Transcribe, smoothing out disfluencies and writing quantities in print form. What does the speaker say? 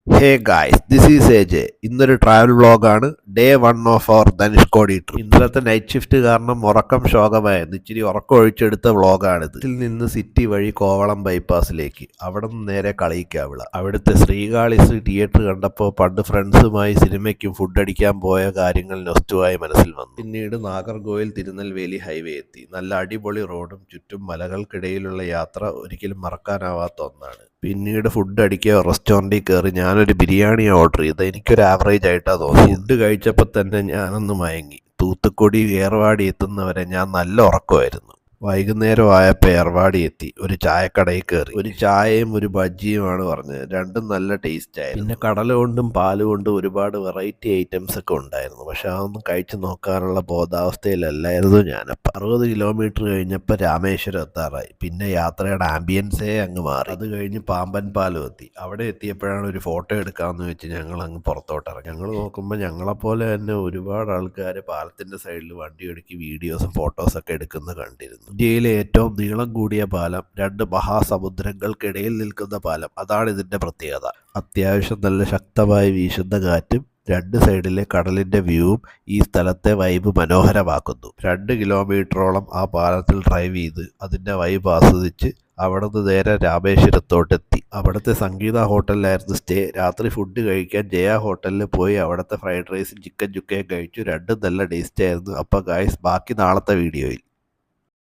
Hey guys, this is AJ. ഇന്നൊരു travel വ്ളോഗാണ്. Day 1 of our Dhanushkodi trip. ഇന്നലത്തെ night shift കാരണം ഉറക്കം ശോകമായിരുന്നു. ഇച്ചിരി ഉറക്കം ഒഴിച്ചെടുത്ത വ്ളോഗാണിത്. ഇതിൽ നിന്ന് സിറ്റി വഴി കോവളം ബൈപ്പാസിലേക്ക്, അവിടെ നിന്ന് നേരെ കളിയിക്കാവിള. അവിടുത്തെ ശ്രീകാളിസ് തിയേറ്റർ കണ്ടപ്പോൾ പണ്ട് ഫ്രണ്ട്സുമായി സിനിമയ്ക്കും ഫുഡ് അടിക്കാൻ പോയ കാര്യങ്ങൾ നൊസ്റ്റുവായി മനസ്സിൽ വന്നു. പിന്നീട് നാഗർകോവിൽ തിരുനെൽവേലി ഹൈവേ എത്തി. നല്ല അടിപൊളി റോഡും ചുറ്റും മലകൾക്കിടയിലുള്ള യാത്ര ഒരിക്കലും മറക്കാനാവാത്ത ഒന്നാണ്. പിന്നീട് ഫുഡ് അടിക്കുക, റെസ്റ്റോറൻറ്റിൽ കയറി ഞാനൊരു ബിരിയാണി ഓർഡർ ചെയ്ത്. എനിക്കൊരു ആവറേജ് ആയിട്ടാണ് തോന്നി. ഫുഡ് കഴിച്ചപ്പോൾ തന്നെ ഞാനൊന്ന് മയങ്ങി. തൂത്തുക്കുടി ഏർവാടി എത്തുന്നവരെ ഞാൻ നല്ല ഉറക്കമായിരുന്നു. വൈകുന്നേരം ആയപ്പോൾ ഏർവാടി എത്തി. ഒരു ചായക്കടയിൽ കയറി. ഒരു ചായയും ഒരു ബജ്ജിയുമാണ് പറഞ്ഞത്. രണ്ടും നല്ല ടേസ്റ്റ് ആയിരുന്നു. പിന്നെ കടല കൊണ്ടും പാല് കൊണ്ടും ഒരുപാട് വെറൈറ്റി ഐറ്റംസ് ഒക്കെ ഉണ്ടായിരുന്നു. പക്ഷെ അതൊന്നും കഴിച്ചു നോക്കാനുള്ള ബോധാവസ്ഥയിലല്ലായിരുന്നു ഞാനപ്പോൾ. 60 കിലോമീറ്റർ കഴിഞ്ഞപ്പോൾ രാമേശ്വരം എത്താറായി. പിന്നെ യാത്രയുടെ ആംബിയൻസേ അങ്ങ് മാറി. അത് കഴിഞ്ഞ് പാമ്പൻ പാലം എത്തി. അവിടെ എത്തിയപ്പോഴാണ് ഒരു ഫോട്ടോ എടുക്കാമെന്ന് വെച്ച് ഞങ്ങൾ അങ്ങ് പുറത്തോട്ടിറങ്ങി. ഞങ്ങൾ നോക്കുമ്പോൾ ഞങ്ങളെപ്പോലെ തന്നെ ഒരുപാട് ആൾക്കാർ പാലത്തിൻ്റെ സൈഡിൽ വണ്ടി ഒടുക്കി വീഡിയോസും ഫോട്ടോസൊക്കെ എടുക്കുന്നത് കണ്ടിരുന്നു. ഇന്ത്യയിലെ ഏറ്റവും നീളം കൂടിയ പാലം, 2 മഹാസമുദ്രങ്ങൾക്കിടയിൽ നിൽക്കുന്ന പാലം, അതാണ് ഇതിൻ്റെ പ്രത്യേകത. അത്യാവശ്യം നല്ല ശക്തമായി വീശുന്ന കാറ്റും 2 സൈഡിലെ കടലിൻ്റെ വ്യൂവും ഈ സ്ഥലത്തെ വൈബ് മനോഹരമാക്കുന്നു. 2 കിലോമീറ്ററോളം ആ പാലത്തിൽ ഡ്രൈവ് ചെയ്ത് അതിൻ്റെ വൈബ് ആസ്വദിച്ച് അവിടെ നിന്ന് നേരെ രാമേശ്വരത്തോട്ടെത്തി. അവിടുത്തെ സംഗീത ഹോട്ടലിലായിരുന്നു സ്റ്റേ. രാത്രി ഫുഡ് കഴിക്കാൻ ജയ ഹോട്ടലിൽ പോയി അവിടുത്തെ ഫ്രൈഡ് റൈസും ചിക്കൻ ചുക്കയും കഴിച്ചു. രണ്ടും നല്ല ടേസ്റ്റ് ആയിരുന്നു. അപ്പോൾ ഗായ്സ്, ബാക്കി നാളത്തെ വീഡിയോയിൽ.